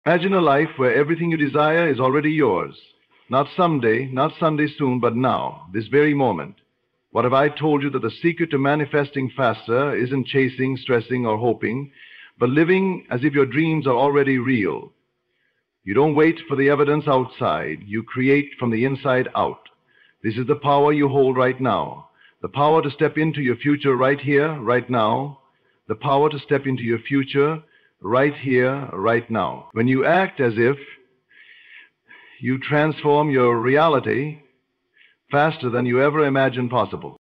Imagine a life where everything you desire is already yours. Not someday, not Sunday soon, but now, this very moment. What have I told you that the secret to manifesting faster isn't chasing, stressing, or hoping, but living as if your dreams are already real? You don't wait for the evidence outside. You create from the inside out. This is the power you hold right now. The power to step into your future right here, right now. The power to step into your future right here, right now. When you act as if, you transform your reality faster than you ever imagined possible.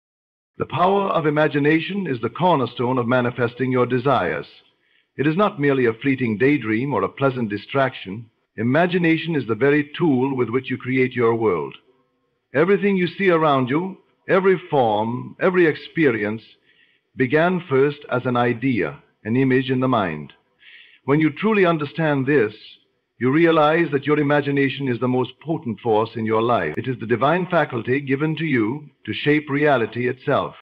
The power of imagination is the cornerstone of manifesting your desires. It is not merely a fleeting daydream or a pleasant distraction. Imagination is the very tool with which you create your world. Everything you see around you, every form, every experience, began first as an idea, an image in the mind. When you truly understand this, you realize that your imagination is the most potent force in your life. It is the divine faculty given to you to shape reality itself.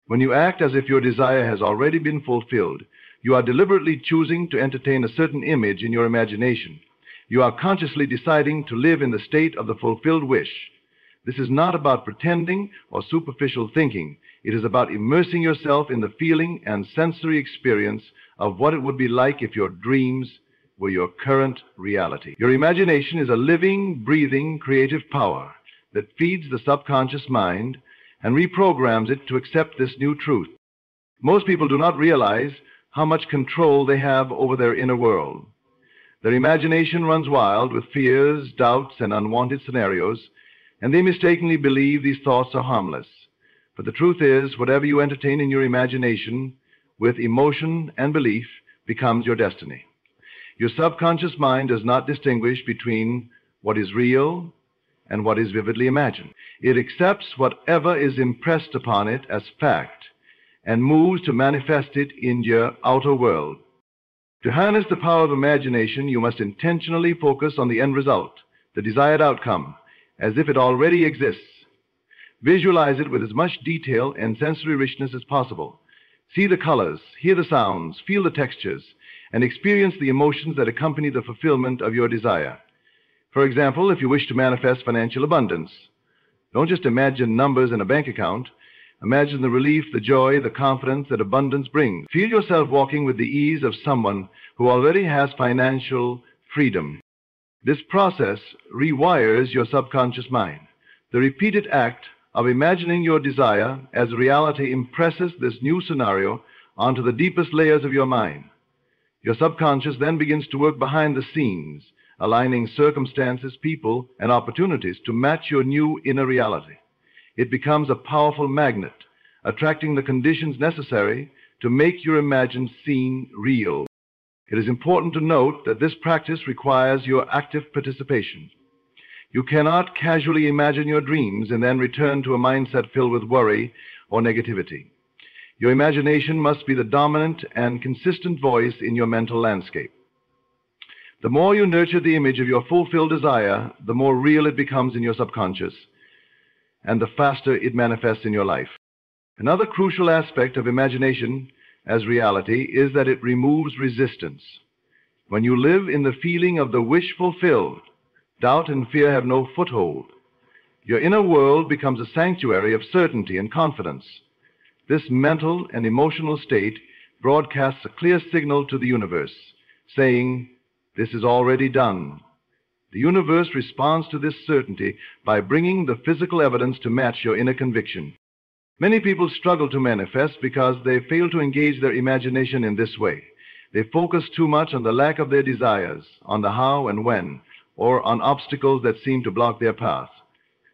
When you act as if your desire has already been fulfilled, you are deliberately choosing to entertain a certain image in your imagination. You are consciously deciding to live in the state of the fulfilled wish. This is not about pretending or superficial thinking. It is about immersing yourself in the feeling and sensory experience of what it would be like if your dreams were your current reality. Your imagination is a living, breathing, creative power that feeds the subconscious mind and reprograms it to accept this new truth. Most people do not realize how much control they have over their inner world. Their imagination runs wild with fears, doubts, and unwanted scenarios, and they mistakenly believe these thoughts are harmless. But the truth is, whatever you entertain in your imagination with emotion and belief becomes your destiny. Your subconscious mind does not distinguish between what is real and what is vividly imagined. It accepts whatever is impressed upon it as fact and moves to manifest it in your outer world. To harness the power of imagination, you must intentionally focus on the end result, the desired outcome, as if it already exists. Visualize it with as much detail and sensory richness as possible. See the colors, hear the sounds, feel the textures, and experience the emotions that accompany the fulfillment of your desire. For example, if you wish to manifest financial abundance, don't just imagine numbers in a bank account. Imagine the relief, the joy, the confidence that abundance brings. Feel yourself walking with the ease of someone who already has financial freedom. This process rewires your subconscious mind. The repeated act of imagining your desire as reality impresses this new scenario onto the deepest layers of your mind. Your subconscious then begins to work behind the scenes, aligning circumstances, people, and opportunities to match your new inner reality. It becomes a powerful magnet, attracting the conditions necessary to make your imagined scene real. It is important to note that this practice requires your active participation. You cannot casually imagine your dreams and then return to a mindset filled with worry or negativity. Your imagination must be the dominant and consistent voice in your mental landscape. The more you nurture the image of your fulfilled desire, the more real it becomes in your subconscious, and the faster it manifests in your life. Another crucial aspect of imagination as reality is that it removes resistance. When you live in the feeling of the wish fulfilled, doubt and fear have no foothold. Your inner world becomes a sanctuary of certainty and confidence. This mental and emotional state broadcasts a clear signal to the universe, saying, "This is already done." The universe responds to this certainty by bringing the physical evidence to match your inner conviction. Many people struggle to manifest because they fail to engage their imagination in this way. They focus too much on the lack of their desires, on the how and when, or on obstacles that seem to block their path.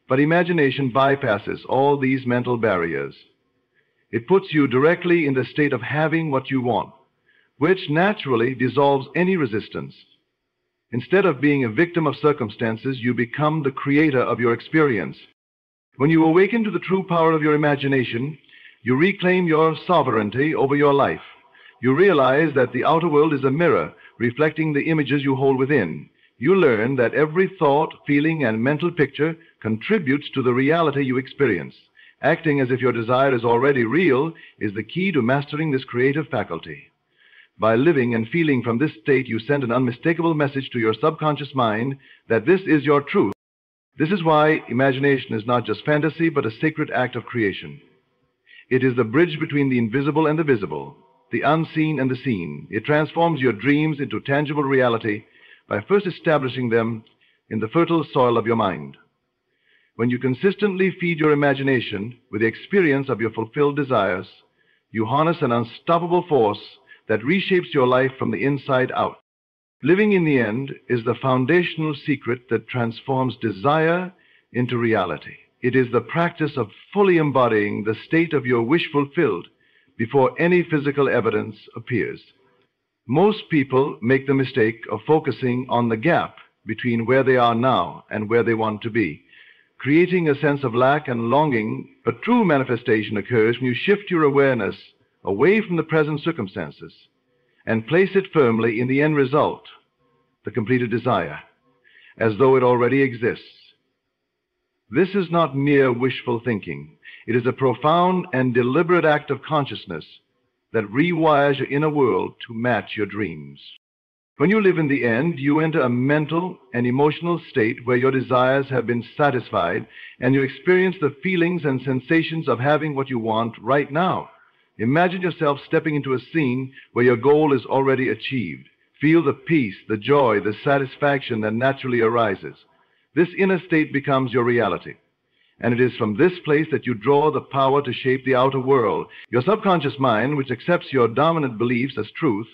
But imagination bypasses all these mental barriers. It puts you directly in the state of having what you want, which naturally dissolves any resistance. Instead of being a victim of circumstances, you become the creator of your experience. When you awaken to the true power of your imagination, you reclaim your sovereignty over your life. You realize that the outer world is a mirror reflecting the images you hold within. You learn that every thought, feeling, and mental picture contributes to the reality you experience. Acting as if your desire is already real is the key to mastering this creative faculty. By living and feeling from this state, you send an unmistakable message to your subconscious mind that this is your truth. This is why imagination is not just fantasy, but a sacred act of creation. It is the bridge between the invisible and the visible, the unseen and the seen. It transforms your dreams into tangible reality by first establishing them in the fertile soil of your mind. When you consistently feed your imagination with the experience of your fulfilled desires, you harness an unstoppable force that reshapes your life from the inside out. Living in the end is the foundational secret that transforms desire into reality. It is the practice of fully embodying the state of your wish fulfilled before any physical evidence appears. Most people make the mistake of focusing on the gap between where they are now and where they want to be, creating a sense of lack and longing. But true manifestation occurs when you shift your awareness away from the present circumstances and place it firmly in the end result, the completed desire, as though it already exists. This is not mere wishful thinking. It is a profound and deliberate act of consciousness that rewires your inner world to match your dreams. When you live in the end, you enter a mental and emotional state where your desires have been satisfied and you experience the feelings and sensations of having what you want right now. Imagine yourself stepping into a scene where your goal is already achieved. Feel the peace, the joy, the satisfaction that naturally arises. This inner state becomes your reality. And it is from this place that you draw the power to shape the outer world. Your subconscious mind, which accepts your dominant beliefs as truth,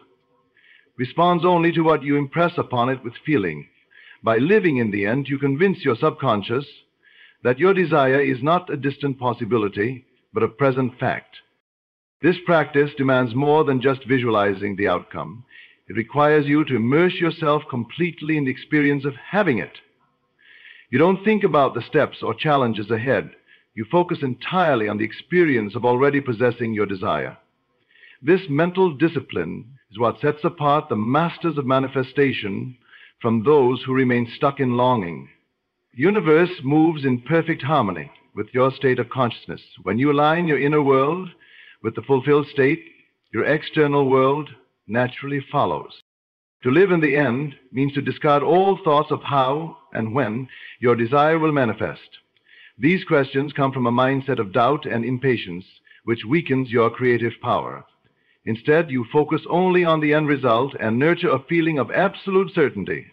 responds only to what you impress upon it with feeling. By living in the end, you convince your subconscious that your desire is not a distant possibility, but a present fact. This practice demands more than just visualizing the outcome. It requires you to immerse yourself completely in the experience of having it. You don't think about the steps or challenges ahead. You focus entirely on the experience of already possessing your desire. This mental discipline is what sets apart the masters of manifestation from those who remain stuck in longing. The universe moves in perfect harmony with your state of consciousness. When you align your inner world with the fulfilled state, your external world naturally follows. To live in the end means to discard all thoughts of how and when your desire will manifest. These questions come from a mindset of doubt and impatience, which weakens your creative power. Instead, you focus only on the end result and nurture a feeling of absolute certainty.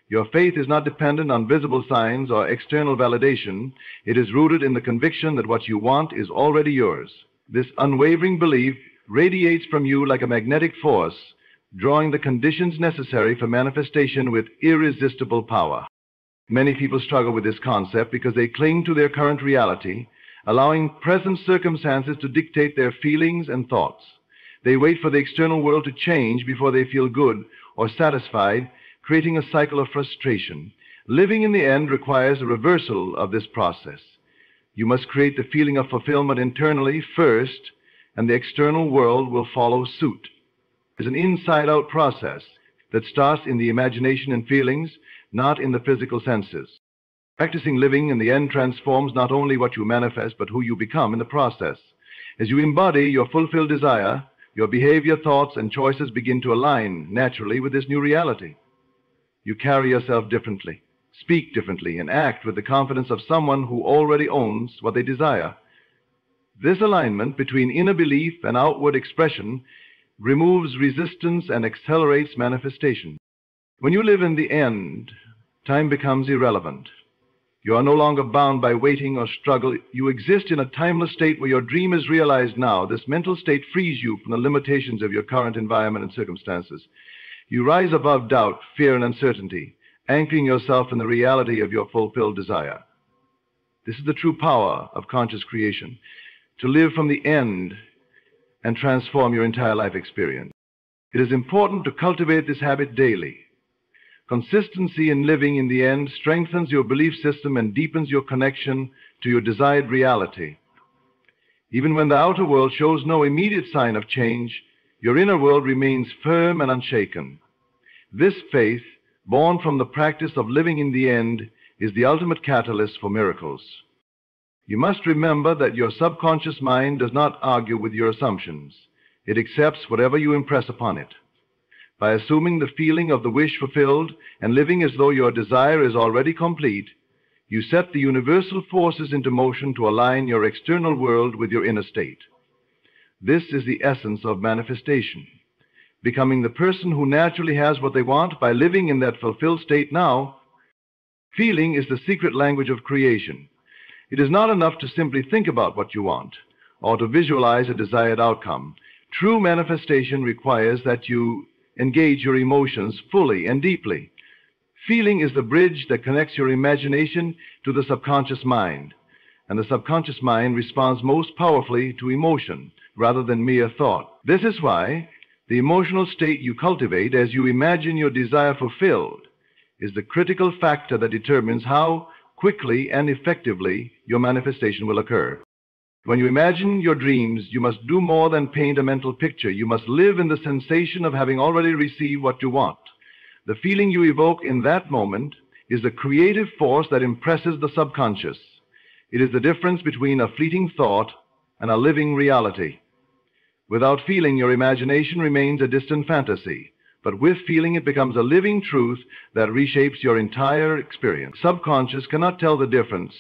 Your faith is not dependent on visible signs or external validation. It is rooted in the conviction that what you want is already yours. This unwavering belief radiates from you like a magnetic force, drawing the conditions necessary for manifestation with irresistible power. Many people struggle with this concept because they cling to their current reality, allowing present circumstances to dictate their feelings and thoughts. They wait for the external world to change before they feel good or satisfied, creating a cycle of frustration. Living in the end requires a reversal of this process. You must create the feeling of fulfillment internally first, and the external world will follow suit. It's an inside-out process that starts in the imagination and feelings, not in the physical senses. Practicing living in the end transforms not only what you manifest, but who you become in the process. As you embody your fulfilled desire, your behavior, thoughts, and choices begin to align naturally with this new reality. You carry yourself differently, speak differently, and act with the confidence of someone who already owns what they desire. This alignment between inner belief and outward expression removes resistance and accelerates manifestation. When you live in the end, time becomes irrelevant. You are no longer bound by waiting or struggle. You exist in a timeless state where your dream is realized now. This mental state frees you from the limitations of your current environment and circumstances. You rise above doubt, fear, and uncertainty, anchoring yourself in the reality of your fulfilled desire. This is the true power of conscious creation, to live from the end and transform your entire life experience. It is important to cultivate this habit daily. Consistency in living in the end strengthens your belief system and deepens your connection to your desired reality. Even when the outer world shows no immediate sign of change, your inner world remains firm and unshaken. This faith, born from the practice of living in the end, is the ultimate catalyst for miracles. You must remember that your subconscious mind does not argue with your assumptions. It accepts whatever you impress upon it. By assuming the feeling of the wish fulfilled and living as though your desire is already complete, you set the universal forces into motion to align your external world with your inner state. This is the essence of manifestation. Becoming the person who naturally has what they want by living in that fulfilled state now. Feeling is the secret language of creation. It is not enough to simply think about what you want or to visualize a desired outcome. True manifestation requires that you engage your emotions fully and deeply. Feeling is the bridge that connects your imagination to the subconscious mind, and the subconscious mind responds most powerfully to emotion rather than mere thought. This is why the emotional state you cultivate as you imagine your desire fulfilled is the critical factor that determines how quickly and effectively your manifestation will occur. When you imagine your dreams, you must do more than paint a mental picture. You must live in the sensation of having already received what you want. The feeling you evoke in that moment is the creative force that impresses the subconscious. It is the difference between a fleeting thought and a living reality. Without feeling, your imagination remains a distant fantasy. But with feeling, it becomes a living truth that reshapes your entire experience. Subconscious cannot tell the difference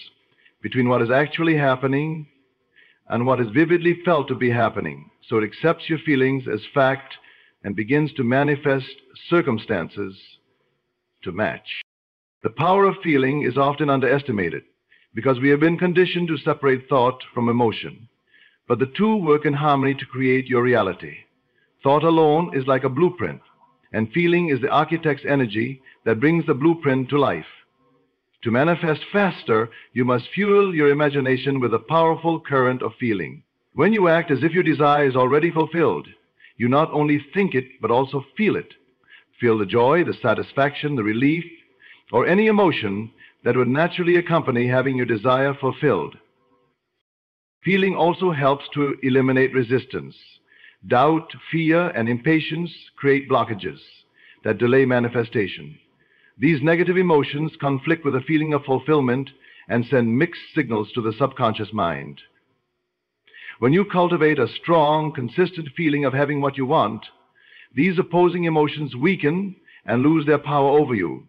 between what is actually happening and what is vividly felt to be happening. So it accepts your feelings as fact and begins to manifest circumstances to match. The power of feeling is often underestimated because we have been conditioned to separate thought from emotion. But the two work in harmony to create your reality. Thought alone is like a blueprint, and feeling is the architect's energy that brings the blueprint to life. To manifest faster, you must fuel your imagination with a powerful current of feeling. When you act as if your desire is already fulfilled, you not only think it, but also feel it. Feel the joy, the satisfaction, the relief, or any emotion that would naturally accompany having your desire fulfilled. Feeling also helps to eliminate resistance. Doubt, fear, and impatience create blockages that delay manifestation. These negative emotions conflict with a feeling of fulfillment and send mixed signals to the subconscious mind. When you cultivate a strong, consistent feeling of having what you want, these opposing emotions weaken and lose their power over you.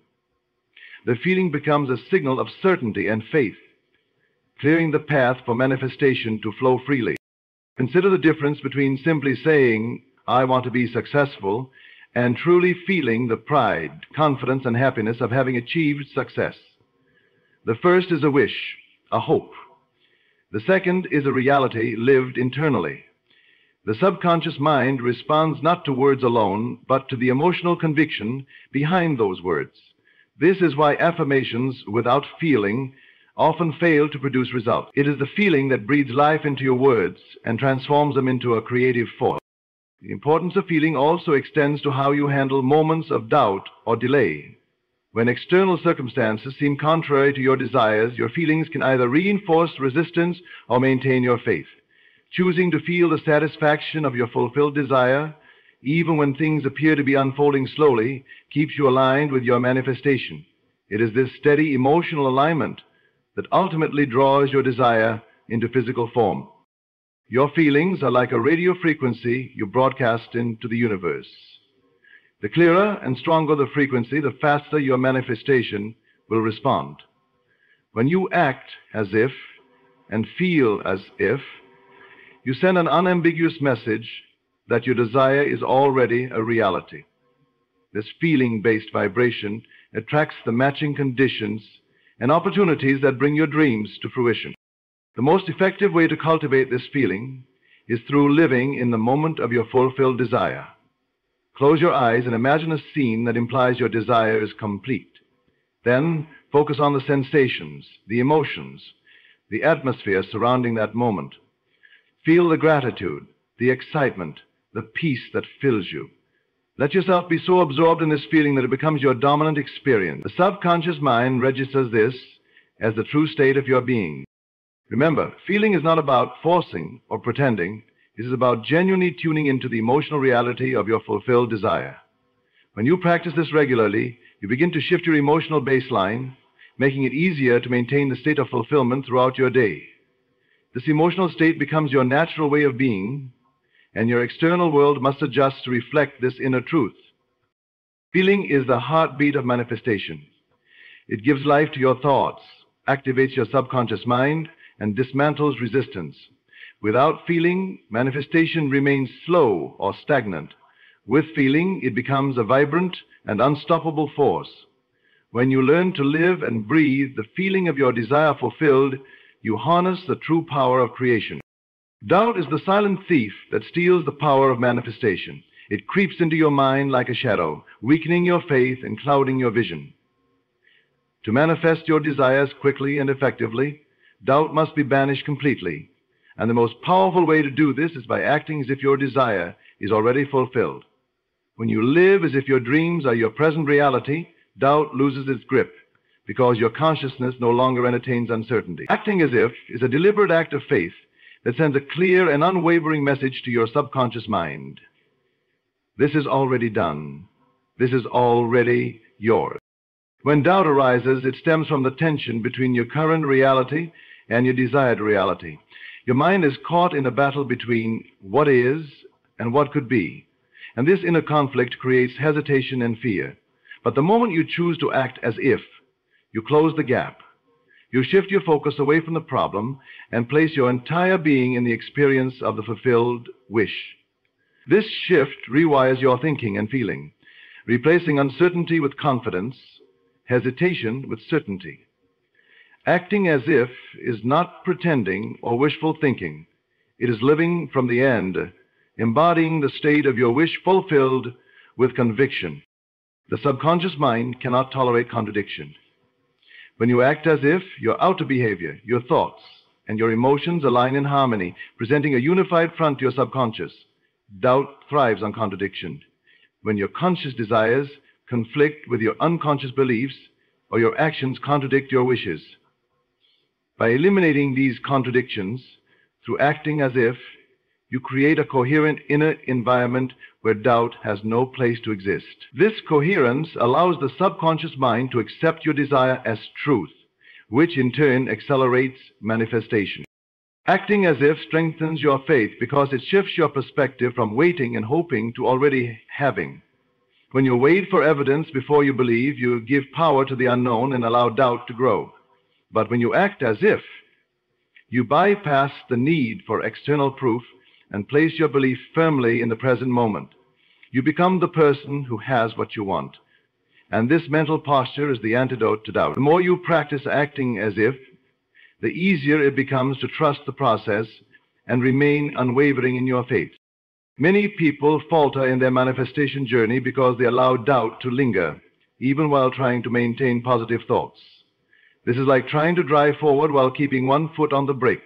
The feeling becomes a signal of certainty and faith, clearing the path for manifestation to flow freely. Consider the difference between simply saying, "I want to be successful," and truly feeling the pride, confidence, and happiness of having achieved success. The first is a wish, a hope. The second is a reality lived internally. The subconscious mind responds not to words alone, but to the emotional conviction behind those words. This is why affirmations without feeling often fail to produce results. It is the feeling that breathes life into your words and transforms them into a creative force. The importance of feeling also extends to how you handle moments of doubt or delay. When external circumstances seem contrary to your desires, your feelings can either reinforce resistance or maintain your faith. Choosing to feel the satisfaction of your fulfilled desire, even when things appear to be unfolding slowly, keeps you aligned with your manifestation. It is this steady emotional alignment that ultimately draws your desire into physical form. Your feelings are like a radio frequency you broadcast into the universe. The clearer and stronger the frequency, the faster your manifestation will respond. When you act as if and feel as if, you send an unambiguous message that your desire is already a reality. This feeling-based vibration attracts the matching conditions and opportunities that bring your dreams to fruition. The most effective way to cultivate this feeling is through living in the moment of your fulfilled desire. Close your eyes and imagine a scene that implies your desire is complete. Then focus on the sensations, the emotions, the atmosphere surrounding that moment. Feel the gratitude, the excitement, the peace that fills you. Let yourself be so absorbed in this feeling that it becomes your dominant experience. The subconscious mind registers this as the true state of your being. Remember, feeling is not about forcing or pretending. It is about genuinely tuning into the emotional reality of your fulfilled desire. When you practice this regularly, you begin to shift your emotional baseline, making it easier to maintain the state of fulfillment throughout your day. This emotional state becomes your natural way of being, and your external world must adjust to reflect this inner truth. Feeling is the heartbeat of manifestation. It gives life to your thoughts, activates your subconscious mind, and dismantles resistance. Without feeling, manifestation remains slow or stagnant. With feeling, it becomes a vibrant and unstoppable force. When you learn to live and breathe the feeling of your desire fulfilled, you harness the true power of creation. Doubt is the silent thief that steals the power of manifestation. It creeps into your mind like a shadow, weakening your faith and clouding your vision. To manifest your desires quickly and effectively, doubt must be banished completely. And the most powerful way to do this is by acting as if your desire is already fulfilled. When you live as if your dreams are your present reality, doubt loses its grip because your consciousness no longer entertains uncertainty. Acting as if is a deliberate act of faith that sends a clear and unwavering message to your subconscious mind. This is already done. This is already yours. When doubt arises, it stems from the tension between your current reality and your desired reality. Your mind is caught in a battle between what is and what could be. And this inner conflict creates hesitation and fear. But the moment you choose to act as if, you close the gap. You shift your focus away from the problem and place your entire being in the experience of the fulfilled wish. This shift rewires your thinking and feeling, replacing uncertainty with confidence, hesitation with certainty. Acting as if is not pretending or wishful thinking. It is living from the end, embodying the state of your wish fulfilled with conviction. The subconscious mind cannot tolerate contradiction. When you act as if, your outer behavior, your thoughts, and your emotions align in harmony, presenting a unified front to your subconscious. Doubt thrives on contradiction. When your conscious desires conflict with your unconscious beliefs, or your actions contradict your wishes. By eliminating these contradictions through acting as if, you create a coherent inner environment where doubt has no place to exist. This coherence allows the subconscious mind to accept your desire as truth, which in turn accelerates manifestation. Acting as if strengthens your faith because it shifts your perspective from waiting and hoping to already having. When you wait for evidence before you believe, you give power to the unknown and allow doubt to grow. But when you act as if, you bypass the need for external proof and place your belief firmly in the present moment. You become the person who has what you want. And this mental posture is the antidote to doubt. The more you practice acting as if, the easier it becomes to trust the process and remain unwavering in your faith. Many people falter in their manifestation journey because they allow doubt to linger, even while trying to maintain positive thoughts. This is like trying to drive forward while keeping one foot on the brake.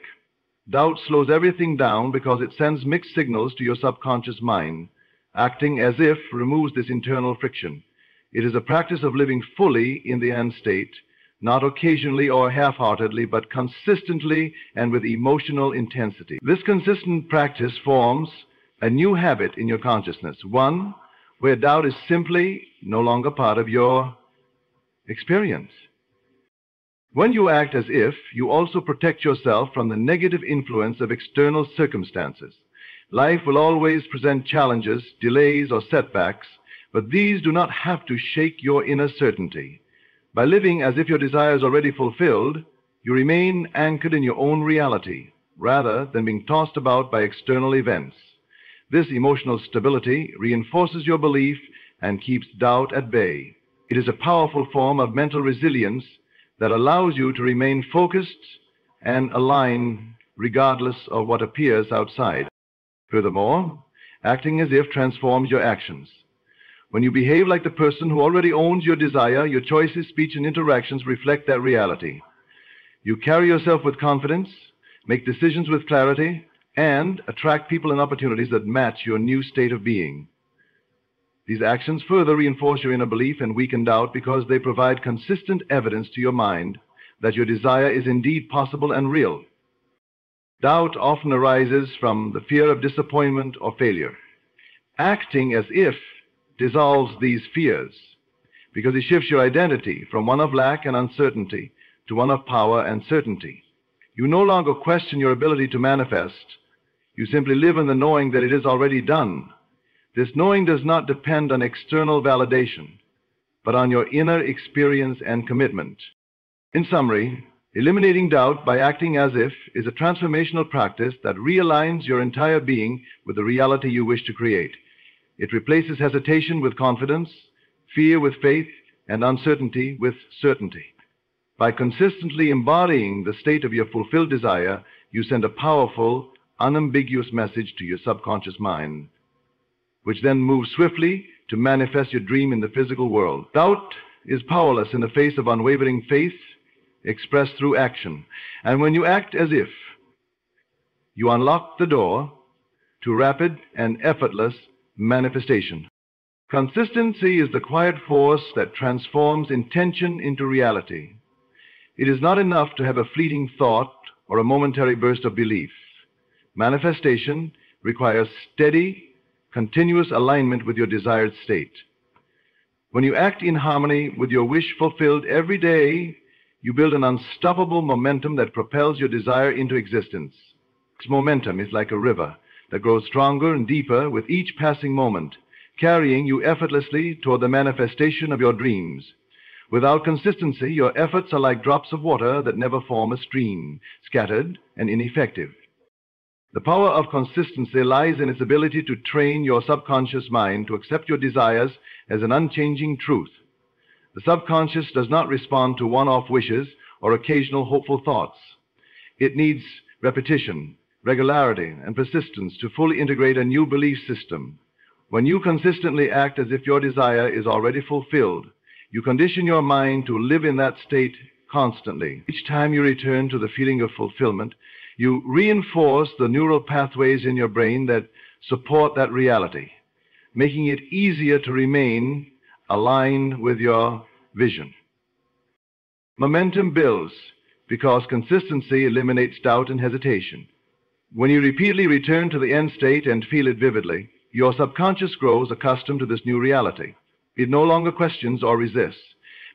Doubt slows everything down because it sends mixed signals to your subconscious mind. Acting as if removes this internal friction. It is a practice of living fully in the end state, not occasionally or half-heartedly, but consistently and with emotional intensity. This consistent practice forms a new habit in your consciousness, one where doubt is simply no longer part of your experience. When you act as if, you also protect yourself from the negative influence of external circumstances. Life will always present challenges, delays, or setbacks, but these do not have to shake your inner certainty. By living as if your desire is already fulfilled, you remain anchored in your own reality, rather than being tossed about by external events. This emotional stability reinforces your belief and keeps doubt at bay. It is a powerful form of mental resilience that allows you to remain focused and aligned regardless of what appears outside. Furthermore, acting as if transforms your actions. When you behave like the person who already owns your desire, your choices, speech, and interactions reflect that reality. You carry yourself with confidence, make decisions with clarity, and attract people and opportunities that match your new state of being. These actions further reinforce your inner belief and weaken doubt because they provide consistent evidence to your mind that your desire is indeed possible and real. Doubt often arises from the fear of disappointment or failure. Acting as if dissolves these fears because it shifts your identity from one of lack and uncertainty to one of power and certainty. You no longer question your ability to manifest. You simply live in the knowing that it is already done. This knowing does not depend on external validation, but on your inner experience and commitment. In summary, eliminating doubt by acting as if is a transformational practice that realigns your entire being with the reality you wish to create. It replaces hesitation with confidence, fear with faith, and uncertainty with certainty. By consistently embodying the state of your fulfilled desire, you send a powerful, unambiguous message to your subconscious mind, which then moves swiftly to manifest your dream in the physical world. Doubt is powerless in the face of unwavering faith expressed through action. And when you act as if, you unlock the door to rapid and effortless manifestation. Consistency is the quiet force that transforms intention into reality. It is not enough to have a fleeting thought or a momentary burst of belief. Manifestation requires steady, continuous alignment with your desired state. When you act in harmony with your wish fulfilled every day, you build an unstoppable momentum that propels your desire into existence. This momentum is like a river that grows stronger and deeper with each passing moment, carrying you effortlessly toward the manifestation of your dreams. Without consistency, your efforts are like drops of water that never form a stream, scattered and ineffective. The power of consistency lies in its ability to train your subconscious mind to accept your desires as an unchanging truth. The subconscious does not respond to one-off wishes or occasional hopeful thoughts. It needs repetition, regularity, and persistence to fully integrate a new belief system. When you consistently act as if your desire is already fulfilled, you condition your mind to live in that state constantly. Each time you return to the feeling of fulfillment, you reinforce the neural pathways in your brain that support that reality, making it easier to remain aligned with your vision. Momentum builds because consistency eliminates doubt and hesitation. When you repeatedly return to the end state and feel it vividly, your subconscious grows accustomed to this new reality. It no longer questions or resists,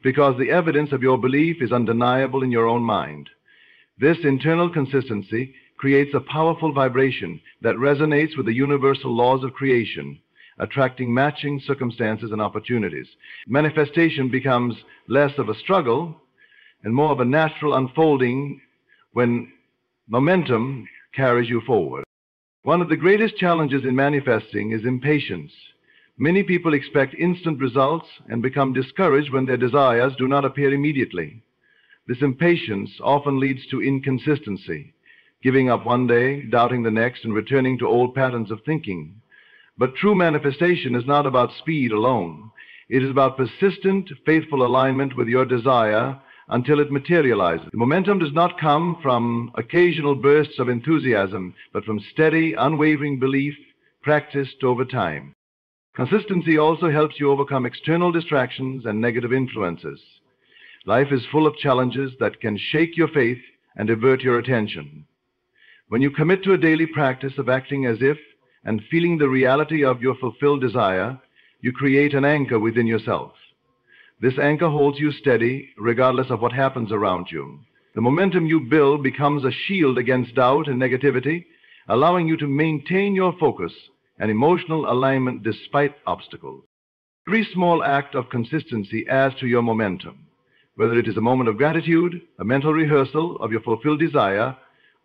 because the evidence of your belief is undeniable in your own mind. This internal consistency creates a powerful vibration that resonates with the universal laws of creation, attracting matching circumstances and opportunities. Manifestation becomes less of a struggle and more of a natural unfolding when momentum carries you forward. One of the greatest challenges in manifesting is impatience. Many people expect instant results and become discouraged when their desires do not appear immediately. This impatience often leads to inconsistency, giving up one day, doubting the next, and returning to old patterns of thinking. But true manifestation is not about speed alone. It is about persistent, faithful alignment with your desire until it materializes. The momentum does not come from occasional bursts of enthusiasm, but from steady, unwavering belief practiced over time. Consistency also helps you overcome external distractions and negative influences. Life is full of challenges that can shake your faith and divert your attention. When you commit to a daily practice of acting as if and feeling the reality of your fulfilled desire, you create an anchor within yourself. This anchor holds you steady regardless of what happens around you. The momentum you build becomes a shield against doubt and negativity, allowing you to maintain your focus and emotional alignment despite obstacles. Every small act of consistency adds to your momentum. Whether it is a moment of gratitude, a mental rehearsal of your fulfilled desire,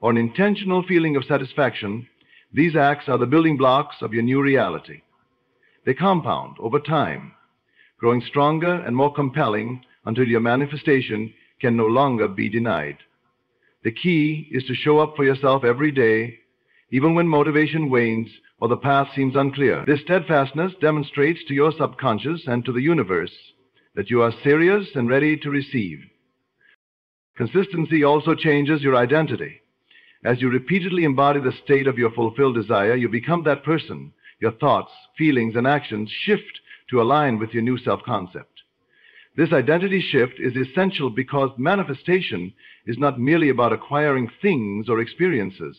or an intentional feeling of satisfaction, these acts are the building blocks of your new reality. They compound over time, growing stronger and more compelling until your manifestation can no longer be denied. The key is to show up for yourself every day, even when motivation wanes or the path seems unclear. This steadfastness demonstrates to your subconscious and to the universe that you are serious and ready to receive. Consistency also changes your identity. As you repeatedly embody the state of your fulfilled desire, you become that person. Your thoughts, feelings, and actions shift to align with your new self-concept. This identity shift is essential because manifestation is not merely about acquiring things or experiences.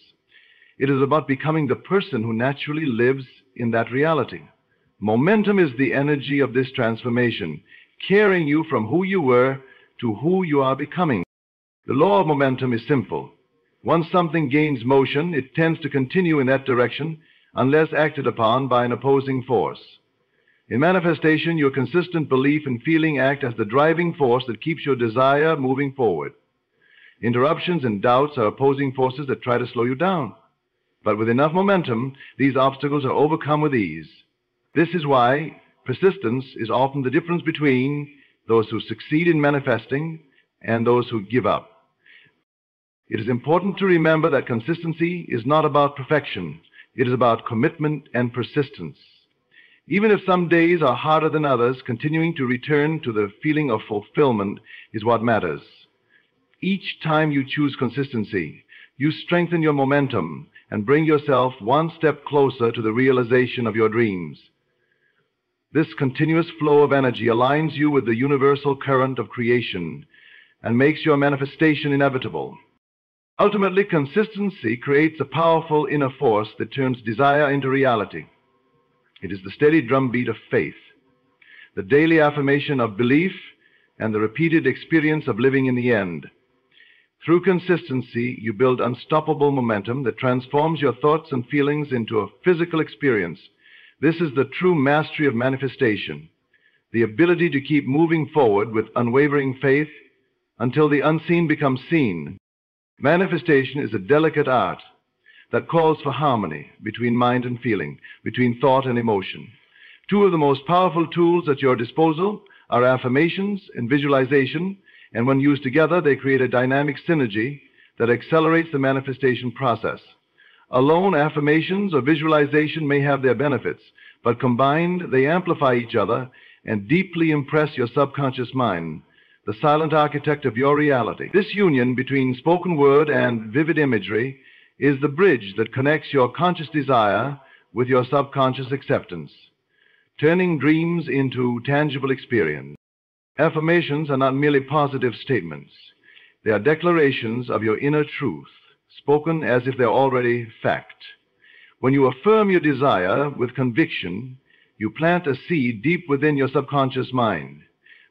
It is about becoming the person who naturally lives in that reality. Momentum is the energy of this transformation, carrying you from who you were to who you are becoming. The law of momentum is simple. Once something gains motion, it tends to continue in that direction unless acted upon by an opposing force. In manifestation, your consistent belief and feeling act as the driving force that keeps your desire moving forward. Interruptions and doubts are opposing forces that try to slow you down. But with enough momentum, these obstacles are overcome with ease. This is why persistence is often the difference between those who succeed in manifesting and those who give up. It is important to remember that consistency is not about perfection. It is about commitment and persistence. Even if some days are harder than others, continuing to return to the feeling of fulfillment is what matters. Each time you choose consistency, you strengthen your momentum and bring yourself one step closer to the realization of your dreams. This continuous flow of energy aligns you with the universal current of creation and makes your manifestation inevitable. Ultimately, consistency creates a powerful inner force that turns desire into reality. It is the steady drumbeat of faith, the daily affirmation of belief, and the repeated experience of living in the end. Through consistency, you build unstoppable momentum that transforms your thoughts and feelings into a physical experience. This is the true mastery of manifestation, the ability to keep moving forward with unwavering faith until the unseen becomes seen. Manifestation is a delicate art that calls for harmony between mind and feeling, between thought and emotion. Two of the most powerful tools at your disposal are affirmations and visualization, and when used together, they create a dynamic synergy that accelerates the manifestation process. Alone, affirmations or visualization may have their benefits, but combined, they amplify each other and deeply impress your subconscious mind, the silent architect of your reality. This union between spoken word and vivid imagery is the bridge that connects your conscious desire with your subconscious acceptance, turning dreams into tangible experience. Affirmations are not merely positive statements. They are declarations of your inner truth, spoken as if they're already fact. When you affirm your desire with conviction, you plant a seed deep within your subconscious mind.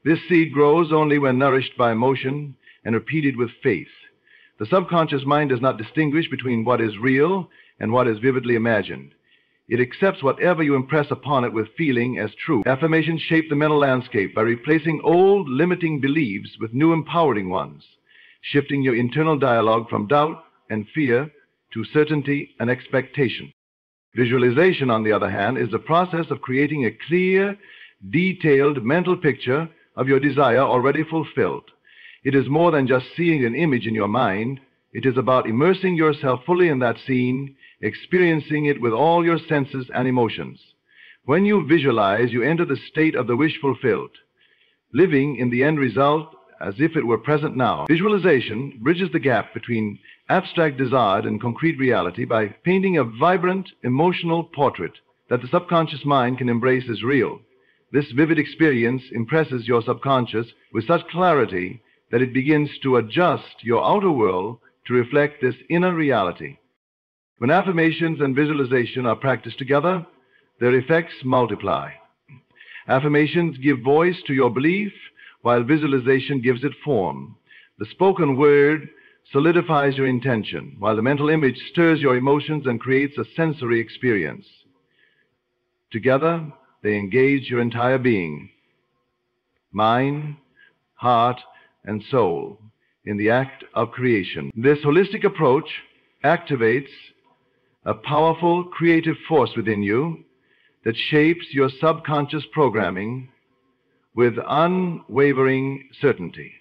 This seed grows only when nourished by emotion and repeated with faith. The subconscious mind does not distinguish between what is real and what is vividly imagined. It accepts whatever you impress upon it with feeling as true. Affirmations shape the mental landscape by replacing old limiting beliefs with new empowering ones, shifting your internal dialogue from doubt and fear to certainty and expectation. Visualization, on the other hand, is the process of creating a clear, detailed mental picture of your desire already fulfilled. It is more than just seeing an image in your mind. It is about immersing yourself fully in that scene, experiencing it with all your senses and emotions. When you visualize, you enter the state of the wish fulfilled, living in the end result as if it were present now. Visualization bridges the gap between abstract desire and concrete reality by painting a vibrant, emotional portrait that the subconscious mind can embrace as real. This vivid experience impresses your subconscious with such clarity that it begins to adjust your outer world to reflect this inner reality. When affirmations and visualization are practiced together, their effects multiply. Affirmations give voice to your belief, while visualization gives it form. The spoken word solidifies your intention, while the mental image stirs your emotions and creates a sensory experience. Together, they engage your entire being, mind, heart, and soul in the act of creation. This holistic approach activates a powerful creative force within you that shapes your subconscious programming with unwavering certainty.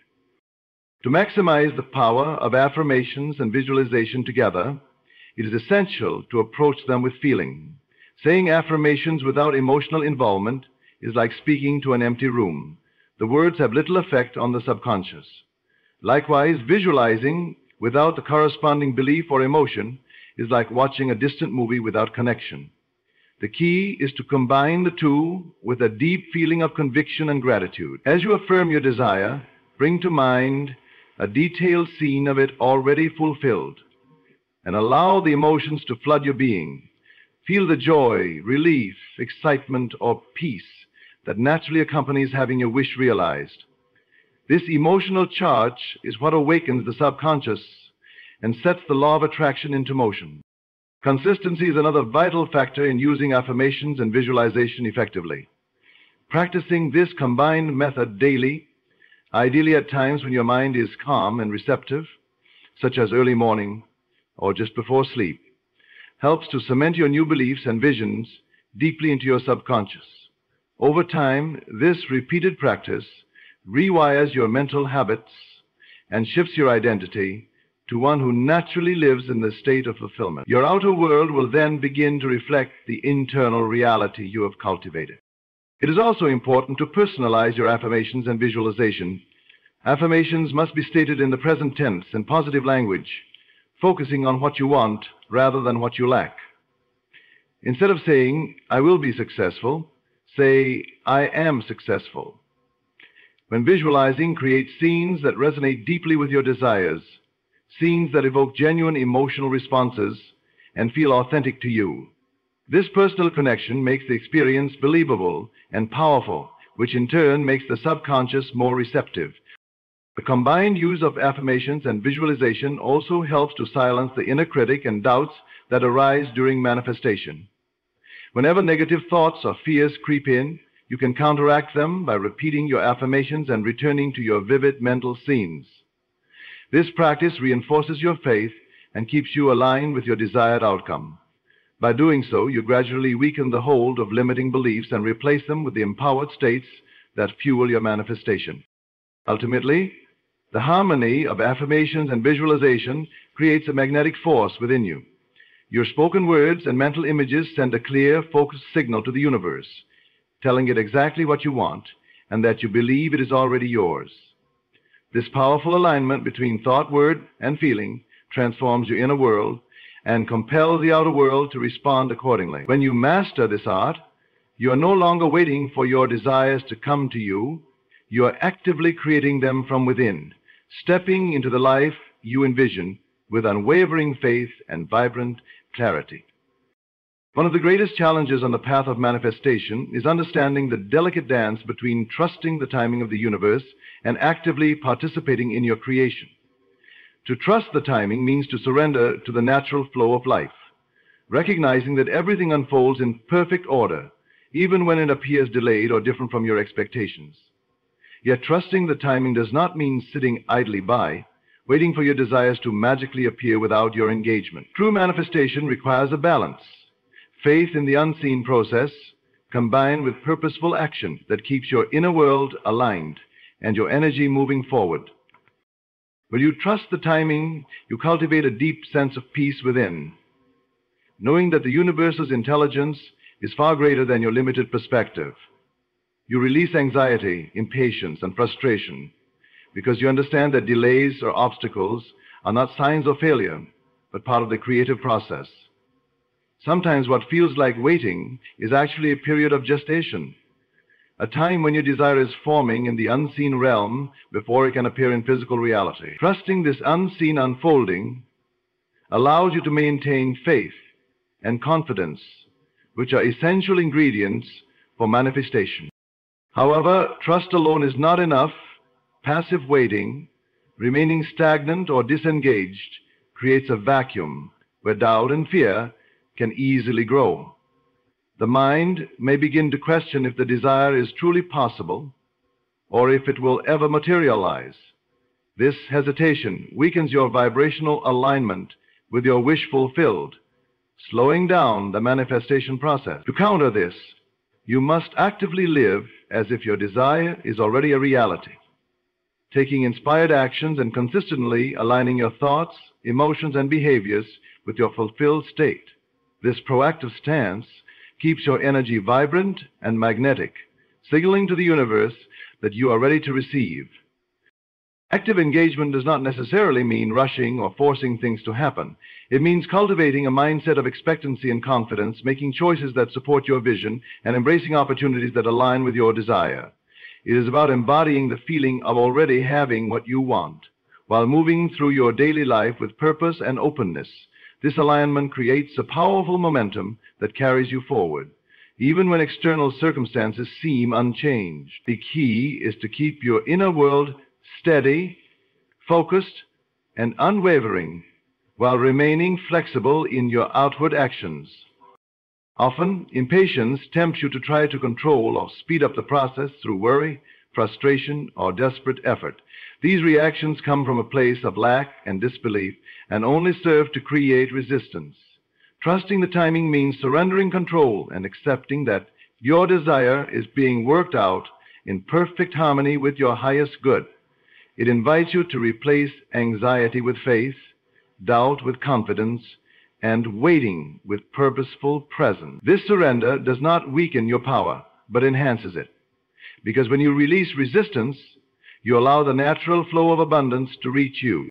To maximize the power of affirmations and visualization together, it is essential to approach them with feeling. Saying affirmations without emotional involvement is like speaking to an empty room. The words have little effect on the subconscious. Likewise, visualizing without the corresponding belief or emotion is like watching a distant movie without connection. The key is to combine the two with a deep feeling of conviction and gratitude. As you affirm your desire, bring to mind a detailed scene of it already fulfilled, and allow the emotions to flood your being. Feel the joy, relief, excitement, or peace that naturally accompanies having your wish realized. This emotional charge is what awakens the subconscious and sets the law of attraction into motion. Consistency is another vital factor in using affirmations and visualization effectively. Practicing this combined method daily, ideally at times when your mind is calm and receptive, such as early morning or just before sleep, helps to cement your new beliefs and visions deeply into your subconscious. Over time, this repeated practice rewires your mental habits and shifts your identity to one who naturally lives in the state of fulfillment. Your outer world will then begin to reflect the internal reality you have cultivated. It is also important to personalize your affirmations and visualization. Affirmations must be stated in the present tense and positive language, focusing on what you want rather than what you lack. Instead of saying, "I will be successful," say, "I am successful." When visualizing, create scenes that resonate deeply with your desires, scenes that evoke genuine emotional responses and feel authentic to you. This personal connection makes the experience believable and powerful, which in turn makes the subconscious more receptive. The combined use of affirmations and visualization also helps to silence the inner critic and doubts that arise during manifestation. Whenever negative thoughts or fears creep in, you can counteract them by repeating your affirmations and returning to your vivid mental scenes. This practice reinforces your faith and keeps you aligned with your desired outcome. By doing so, you gradually weaken the hold of limiting beliefs and replace them with the empowered states that fuel your manifestation. Ultimately, the harmony of affirmations and visualization creates a magnetic force within you. Your spoken words and mental images send a clear, focused signal to the universe, telling it exactly what you want and that you believe it is already yours. This powerful alignment between thought, word, and feeling transforms your inner world and compels the outer world to respond accordingly. When you master this art, you are no longer waiting for your desires to come to you. You are actively creating them from within, stepping into the life you envision with unwavering faith and vibrant clarity. One of the greatest challenges on the path of manifestation is understanding the delicate dance between trusting the timing of the universe and actively participating in your creation. To trust the timing means to surrender to the natural flow of life, recognizing that everything unfolds in perfect order, even when it appears delayed or different from your expectations. Yet trusting the timing does not mean sitting idly by, waiting for your desires to magically appear without your engagement. True manifestation requires a balance. Faith in the unseen process, combined with purposeful action that keeps your inner world aligned and your energy moving forward. When you trust the timing, you cultivate a deep sense of peace within, knowing that the universe's intelligence is far greater than your limited perspective. You release anxiety, impatience, and frustration because you understand that delays or obstacles are not signs of failure, but part of the creative process. Sometimes what feels like waiting is actually a period of gestation, a time when your desire is forming in the unseen realm before it can appear in physical reality. Trusting this unseen unfolding allows you to maintain faith and confidence, which are essential ingredients for manifestation. However, trust alone is not enough. Passive waiting, remaining stagnant or disengaged, creates a vacuum where doubt and fear can easily grow. The mind may begin to question if the desire is truly possible or if it will ever materialize. This hesitation weakens your vibrational alignment with your wish fulfilled, slowing down the manifestation process. To counter this, you must actively live as if your desire is already a reality, taking inspired actions and consistently aligning your thoughts, emotions, and behaviors with your fulfilled state. This proactive stance keeps your energy vibrant and magnetic, signaling to the universe that you are ready to receive. Active engagement does not necessarily mean rushing or forcing things to happen. It means cultivating a mindset of expectancy and confidence, making choices that support your vision, and embracing opportunities that align with your desire. It is about embodying the feeling of already having what you want, while moving through your daily life with purpose and openness. This alignment creates a powerful momentum that carries you forward, even when external circumstances seem unchanged. The key is to keep your inner world steady, focused, and unwavering, while remaining flexible in your outward actions. Often, impatience tempts you to try to control or speed up the process through worry, frustration, or desperate effort. These reactions come from a place of lack and disbelief and only serve to create resistance. Trusting the timing means surrendering control and accepting that your desire is being worked out in perfect harmony with your highest good. It invites you to replace anxiety with faith, doubt with confidence, and waiting with purposeful presence. This surrender does not weaken your power, but enhances it. Because when you release resistance, you allow the natural flow of abundance to reach you.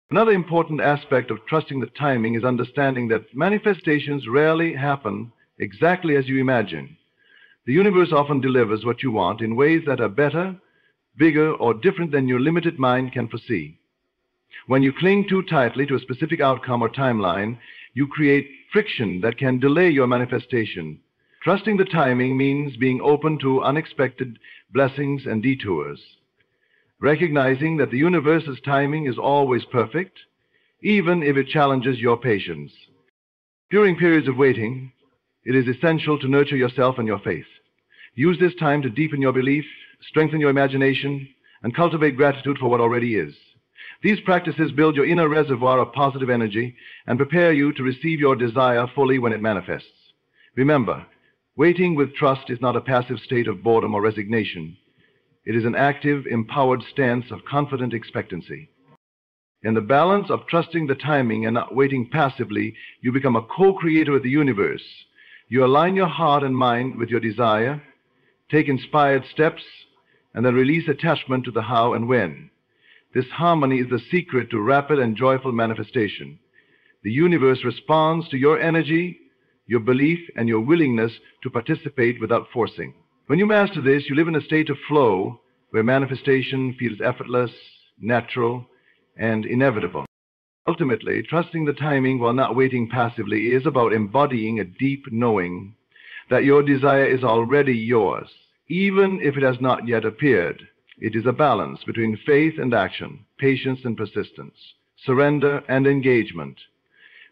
Another important aspect of trusting the timing is understanding that manifestations rarely happen exactly as you imagine. The universe often delivers what you want in ways that are better, bigger, or different than your limited mind can foresee. When you cling too tightly to a specific outcome or timeline, you create friction that can delay your manifestation. Trusting the timing means being open to unexpected blessings and detours. Recognizing that the universe's timing is always perfect, even if it challenges your patience. During periods of waiting, it is essential to nurture yourself and your faith. Use this time to deepen your belief, strengthen your imagination, and cultivate gratitude for what already is. These practices build your inner reservoir of positive energy and prepare you to receive your desire fully when it manifests. Remember, waiting with trust is not a passive state of boredom or resignation. It is an active, empowered stance of confident expectancy. In the balance of trusting the timing and not waiting passively, you become a co-creator with the universe. You align your heart and mind with your desire, take inspired steps, and then release attachment to the how and when. This harmony is the secret to rapid and joyful manifestation. The universe responds to your energy, your belief, and your willingness to participate without forcing. When you master this, you live in a state of flow where manifestation feels effortless, natural, and inevitable. Ultimately, trusting the timing while not waiting passively is about embodying a deep knowing that your desire is already yours, even if it has not yet appeared. It is a balance between faith and action, patience and persistence, surrender and engagement.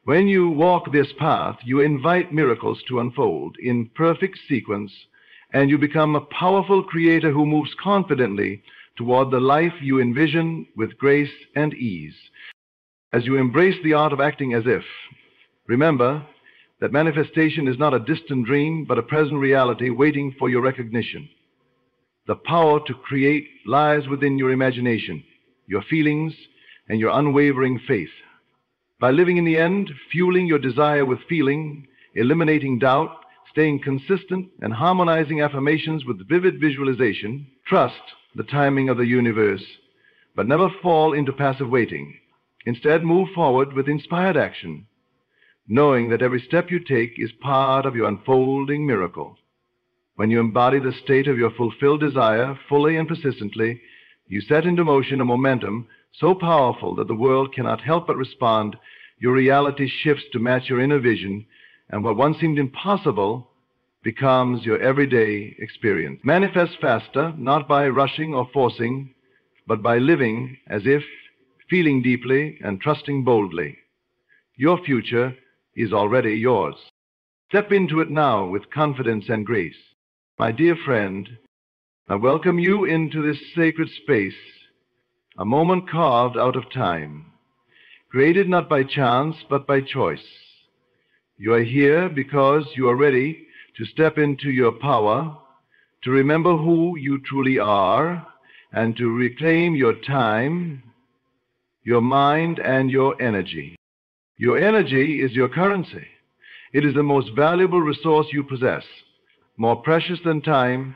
When you walk this path, you invite miracles to unfold in perfect sequence, and you become a powerful creator who moves confidently toward the life you envision with grace and ease. As you embrace the art of acting as if, remember that manifestation is not a distant dream, but a present reality waiting for your recognition. The power to create lies within your imagination, your feelings, and your unwavering faith. By living in the end, fueling your desire with feeling, eliminating doubt, staying consistent, and harmonizing affirmations with vivid visualization, trust the timing of the universe, but never fall into passive waiting. Instead, move forward with inspired action, knowing that every step you take is part of your unfolding miracle. When you embody the state of your fulfilled desire fully and persistently, you set into motion a momentum so powerful that the world cannot help but respond. Your reality shifts to match your inner vision, and what once seemed impossible becomes your everyday experience. Manifest faster, not by rushing or forcing, but by living as if, feeling deeply, and trusting boldly. Your future is already yours. Step into it now with confidence and grace. My dear friend, I welcome you into this sacred space, a moment carved out of time, created not by chance but by choice. You are here because you are ready to step into your power, to remember who you truly are, and to reclaim your time, your mind, and your energy. Your energy is your currency. It is the most valuable resource you possess, more precious than time,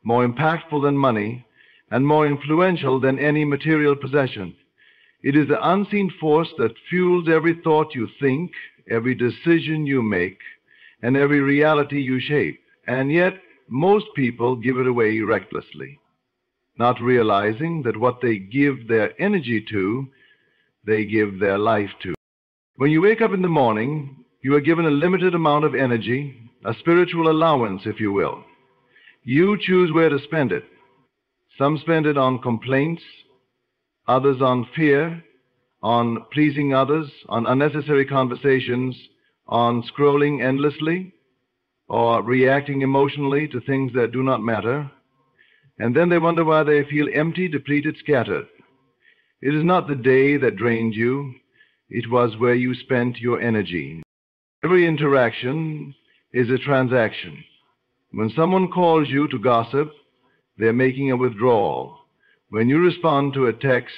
more impactful than money, and more influential than any material possession. It is the unseen force that fuels every thought you think, every decision you make, and every reality you shape. And yet, most people give it away recklessly, not realizing that what they give their energy to, they give their life to. When you wake up in the morning, you are given a limited amount of energy, a spiritual allowance, if you will. You choose where to spend it. Some spend it on complaints, others on fear, on pleasing others, on unnecessary conversations, on scrolling endlessly, or reacting emotionally to things that do not matter. And then they wonder why they feel empty, depleted, scattered. It is not the day that drained you. It was where you spent your energy. Every interaction is a transaction. When someone calls you to gossip, they're making a withdrawal. When you respond to a text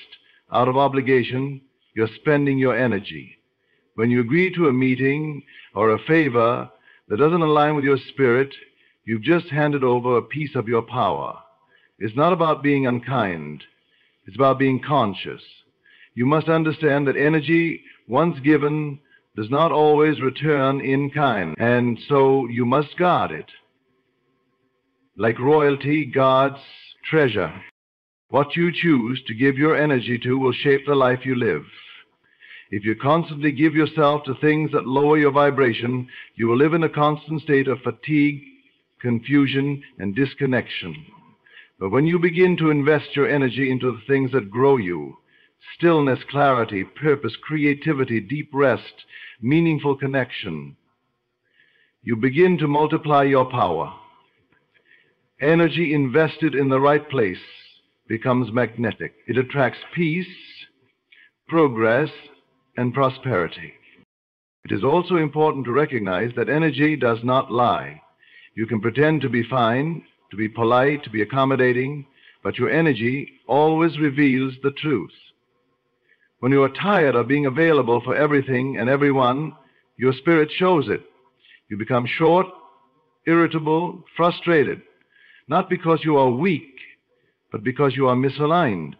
out of obligation, you're spending your energy. When you agree to a meeting or a favor that doesn't align with your spirit, you've just handed over a piece of your power. It's not about being unkind. It's about being conscious. You must understand that energy, once given, does not always return in kind, and so you must guard it. Like royalty guards treasure. What you choose to give your energy to will shape the life you live. If you constantly give yourself to things that lower your vibration, you will live in a constant state of fatigue, confusion, and disconnection. But when you begin to invest your energy into the things that grow you, stillness, clarity, purpose, creativity, deep rest, meaningful connection, you begin to multiply your power. Energy invested in the right place becomes magnetic. It attracts peace, progress, and prosperity. It is also important to recognize that energy does not lie. You can pretend to be fine, to be polite, to be accommodating, but your energy always reveals the truth. When you are tired of being available for everything and everyone, your spirit shows it. You become short, irritable, frustrated, not because you are weak, but because you are misaligned.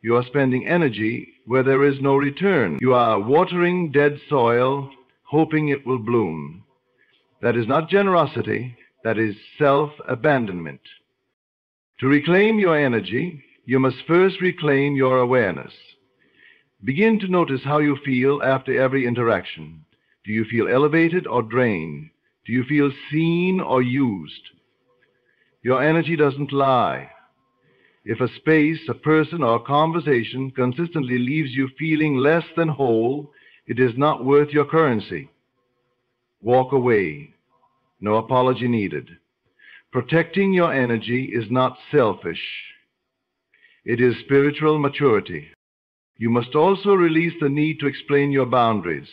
You are spending energy where there is no return. You are watering dead soil, hoping it will bloom. That is not generosity, that is self-abandonment. To reclaim your energy, you must first reclaim your awareness. Begin to notice how you feel after every interaction. Do you feel elevated or drained? Do you feel seen or used? Your energy doesn't lie. If a space, a person, or a conversation consistently leaves you feeling less than whole, it is not worth your currency. Walk away. No apology needed. Protecting your energy is not selfish. It is spiritual maturity. You must also release the need to explain your boundaries.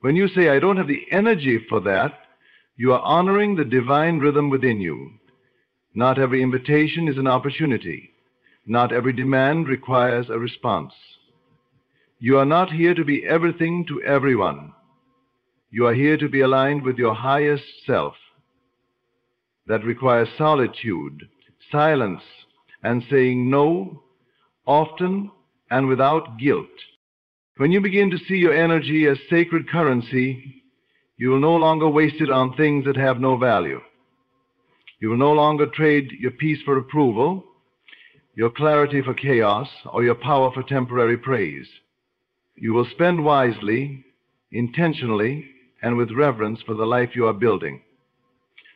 When you say, I don't have the energy for that, you are honoring the divine rhythm within you. Not every invitation is an opportunity. Not every demand requires a response. You are not here to be everything to everyone. You are here to be aligned with your highest self. That requires solitude, silence, and saying no, often and without guilt. When you begin to see your energy as sacred currency, you will no longer waste it on things that have no value. You will no longer trade your peace for approval, your clarity for chaos, or your power for temporary praise. You will spend wisely, intentionally, and with reverence for the life you are building.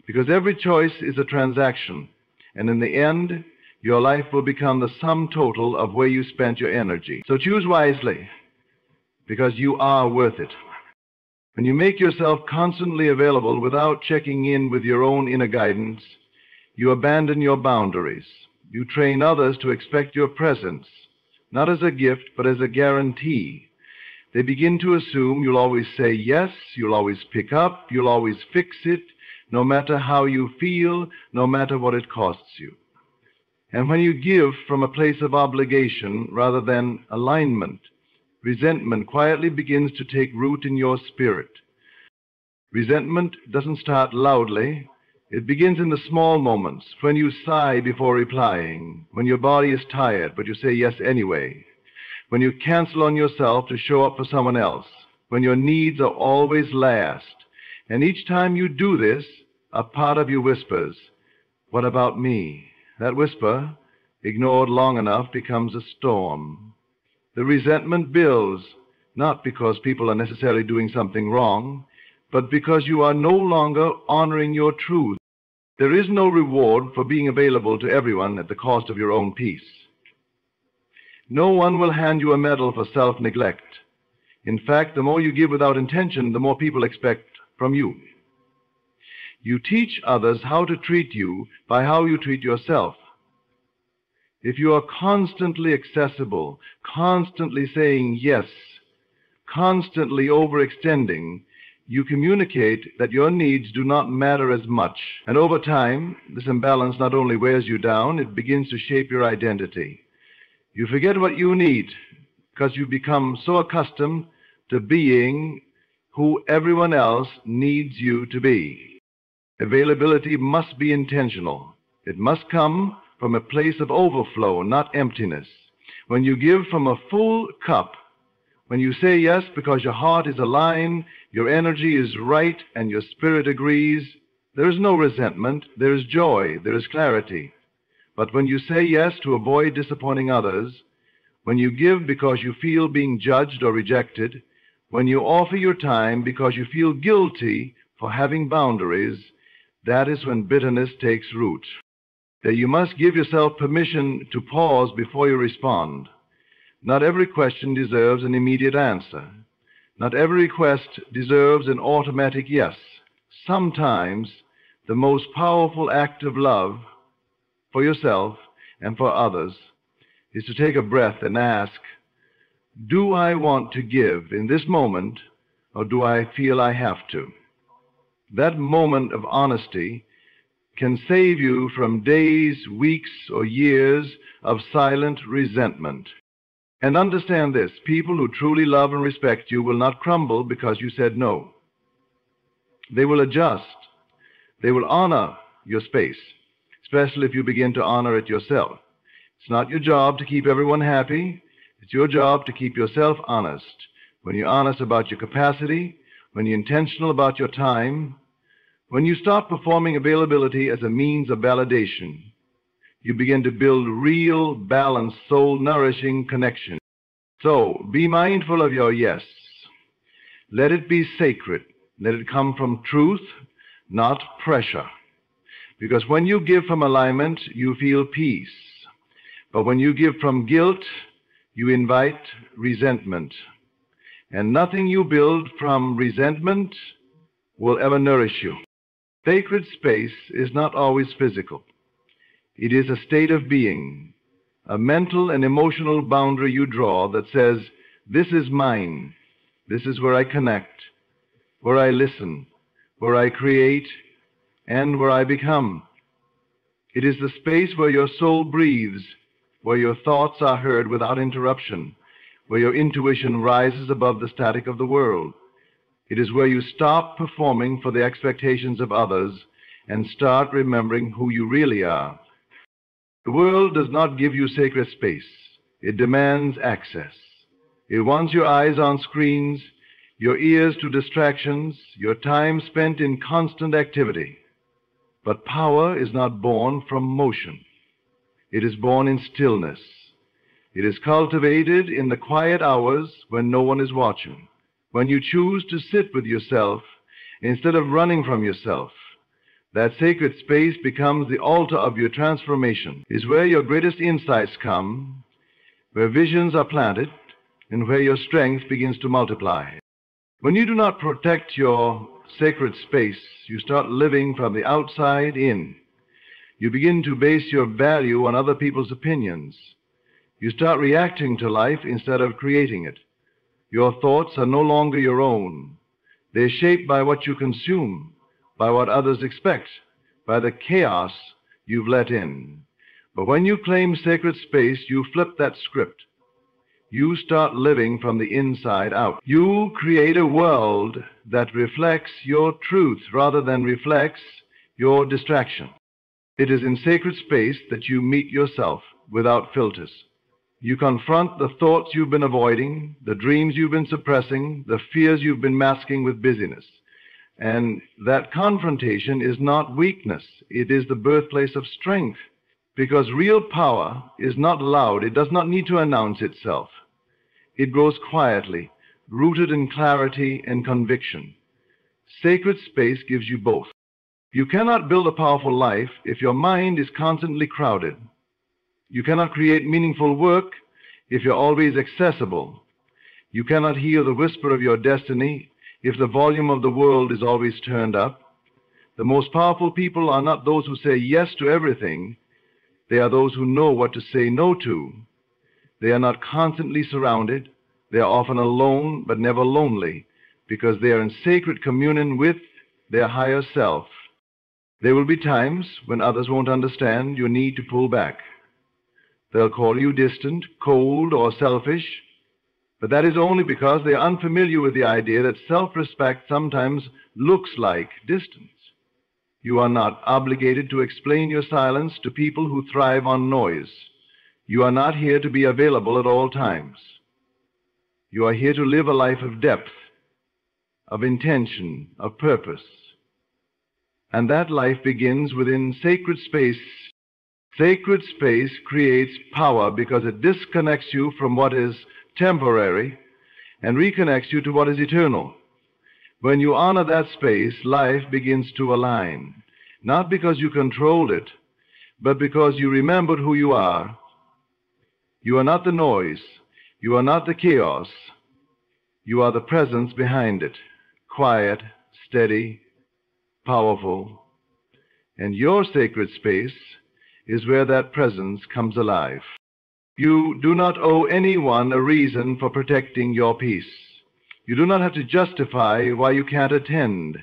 Because every choice is a transaction, and in the end, your life will become the sum total of where you spent your energy. So choose wisely, because you are worth it. When you make yourself constantly available without checking in with your own inner guidance, you abandon your boundaries. You train others to expect your presence, not as a gift, but as a guarantee. They begin to assume you'll always say yes, you'll always pick up, you'll always fix it, no matter how you feel, no matter what it costs you. And when you give from a place of obligation rather than alignment, resentment quietly begins to take root in your spirit. Resentment doesn't start loudly. It begins in the small moments, when you sigh before replying, when your body is tired but you say yes anyway, when you cancel on yourself to show up for someone else, when your needs are always last. And each time you do this, a part of you whispers, what about me? That whisper, ignored long enough, becomes a storm. The resentment builds, not because people are necessarily doing something wrong, but because you are no longer honoring your truth. There is no reward for being available to everyone at the cost of your own peace. No one will hand you a medal for self-neglect. In fact, the more you give without intention, the more people expect from you. You teach others how to treat you by how you treat yourself. If you are constantly accessible, constantly saying yes, constantly overextending, you communicate that your needs do not matter as much. And over time, this imbalance not only wears you down, it begins to shape your identity. You forget what you need because you become so accustomed to being who everyone else needs you to be. Availability must be intentional. It must come from a place of overflow, not emptiness. When you give from a full cup, when you say yes because your heart is aligned, your energy is right, and your spirit agrees, there is no resentment, there is joy, there is clarity. But when you say yes to avoid disappointing others, when you give because you feel being judged or rejected, when you offer your time because you feel guilty for having boundaries, that is when bitterness takes root. That you must give yourself permission to pause before you respond. Not every question deserves an immediate answer. Not every request deserves an automatic yes. Sometimes the most powerful act of love for yourself and for others is to take a breath and ask, do I want to give in this moment, or do I feel I have to? That moment of honesty can save you from days, weeks, or years of silent resentment. And understand this, people who truly love and respect you will not crumble because you said no. They will adjust. They will honor your space, especially if you begin to honor it yourself. It's not your job to keep everyone happy. It's your job to keep yourself honest. When you're honest about your capacity, when you're intentional about your time, when you stop performing availability as a means of validation, you begin to build real, balanced, soul-nourishing connection. So, be mindful of your yes. Let it be sacred. Let it come from truth, not pressure. Because when you give from alignment, you feel peace. But when you give from guilt, you invite resentment. And nothing you build from resentment will ever nourish you. Sacred space is not always physical. It is a state of being, a mental and emotional boundary you draw that says, this is mine, this is where I connect, where I listen, where I create, and where I become. It is the space where your soul breathes, where your thoughts are heard without interruption, where your intuition rises above the static of the world. It is where you stop performing for the expectations of others and start remembering who you really are. The world does not give you sacred space. It demands access. It wants your eyes on screens, your ears to distractions, your time spent in constant activity. But power is not born from motion. It is born in stillness. It is cultivated in the quiet hours when no one is watching. When you choose to sit with yourself instead of running from yourself, that sacred space becomes the altar of your transformation, is where your greatest insights come, where visions are planted, and where your strength begins to multiply. When you do not protect your sacred space, you start living from the outside in. You begin to base your value on other people's opinions. You start reacting to life instead of creating it. Your thoughts are no longer your own. They're shaped by what you consume, by what others expect, by the chaos you've let in. But when you claim sacred space, you flip that script. You start living from the inside out. You create a world that reflects your truth rather than reflects your distraction. It is in sacred space that you meet yourself without filters. You confront the thoughts you've been avoiding, the dreams you've been suppressing, the fears you've been masking with busyness. And that confrontation is not weakness. It is the birthplace of strength. Because real power is not loud. It does not need to announce itself. It grows quietly, rooted in clarity and conviction. Sacred space gives you both. You cannot build a powerful life if your mind is constantly crowded. You cannot create meaningful work if you're always accessible. You cannot hear the whisper of your destiny if the volume of the world is always turned up. The most powerful people are not those who say yes to everything. They are those who know what to say no to. They are not constantly surrounded. They are often alone, but never lonely, because they are in sacred communion with their higher self. There will be times when others won't understand your need to pull back. They'll call you distant, cold, or selfish, but that is only because they are unfamiliar with the idea that self-respect sometimes looks like distance. You are not obligated to explain your silence to people who thrive on noise. You are not here to be available at all times. You are here to live a life of depth, of intention, of purpose. And that life begins within sacred space. Sacred space creates power because it disconnects you from what is temporary and reconnects you to what is eternal. When you honor that space, life begins to align, not because you controlled it, but because you remembered who you are. You are not the noise. You are not the chaos. You are the presence behind it, quiet, steady, powerful. And your sacred space is where that presence comes alive. You do not owe anyone a reason for protecting your peace. You do not have to justify why you can't attend,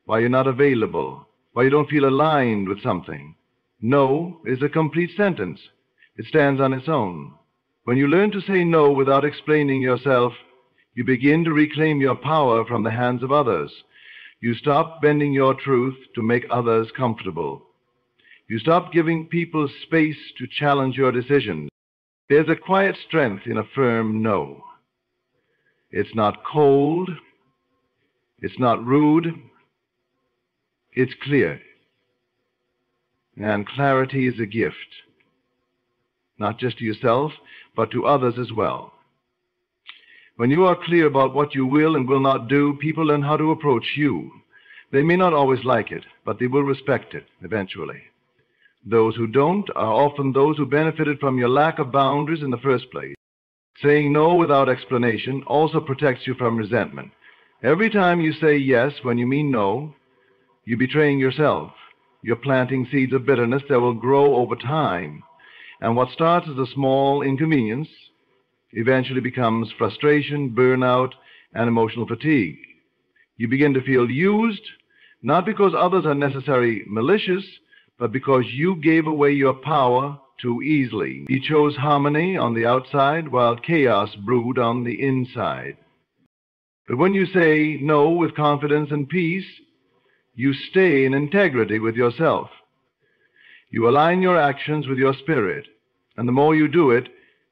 why you're not available, why you don't feel aligned with something. No is a complete sentence. It stands on its own. When you learn to say no without explaining yourself, you begin to reclaim your power from the hands of others. You stop bending your truth to make others comfortable. You stop giving people space to challenge your decisions. There's a quiet strength in a firm no. It's not cold. It's not rude. It's clear. And clarity is a gift, not just to yourself, but to others as well. When you are clear about what you will and will not do, people learn how to approach you. They may not always like it, but they will respect it eventually. Those who don't are often those who benefited from your lack of boundaries in the first place. Saying no without explanation also protects you from resentment. Every time you say yes when you mean no, you're betraying yourself. You're planting seeds of bitterness that will grow over time. And what starts as a small inconvenience eventually becomes frustration, burnout, and emotional fatigue. You begin to feel used, not because others are necessarily malicious, but because you gave away your power too easily. You chose harmony on the outside while chaos brewed on the inside. But when you say no with confidence and peace, you stay in integrity with yourself. You align your actions with your spirit, and the more you do it,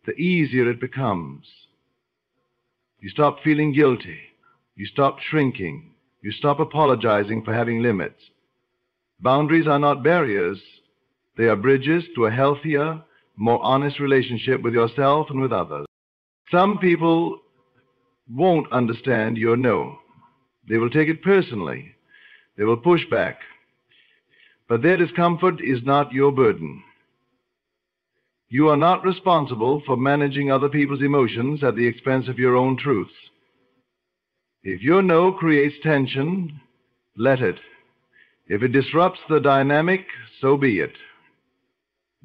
the easier it becomes. You stop feeling guilty. You stop shrinking. You stop apologizing for having limits. Boundaries are not barriers. They are bridges to a healthier, more honest relationship with yourself and with others. Some people won't understand your no. They will take it personally. They will push back. But their discomfort is not your burden. You are not responsible for managing other people's emotions at the expense of your own truth. If your no creates tension, let it. If it disrupts the dynamic, so be it.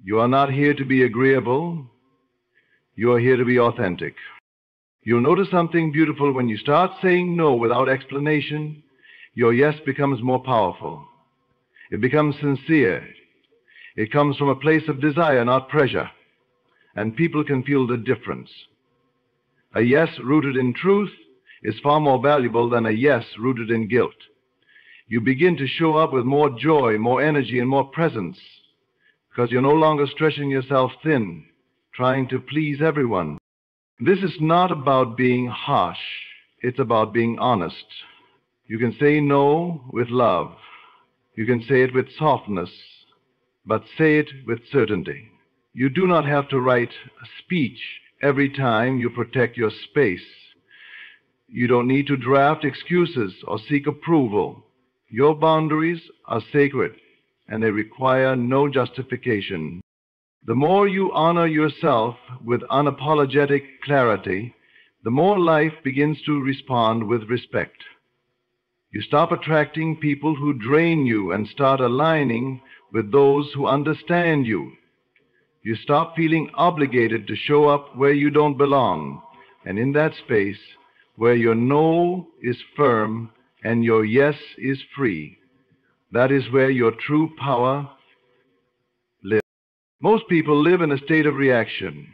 You are not here to be agreeable. You are here to be authentic. You'll notice something beautiful when you start saying no without explanation. Your yes becomes more powerful. It becomes sincere. It comes from a place of desire, not pressure. And people can feel the difference. A yes rooted in truth is far more valuable than a yes rooted in guilt. You begin to show up with more joy, more energy, and more presence because you're no longer stretching yourself thin, trying to please everyone. This is not about being harsh. It's about being honest. You can say no with love. You can say it with softness, but say it with certainty. You do not have to write a speech every time you protect your space. You don't need to draft excuses or seek approval. Your boundaries are sacred, and they require no justification. The more you honor yourself with unapologetic clarity, the more life begins to respond with respect. You stop attracting people who drain you and start aligning with those who understand you. You stop feeling obligated to show up where you don't belong, and in that space where your no is firm and your yes is free, that is where your true power lives. Most people live in a state of reaction.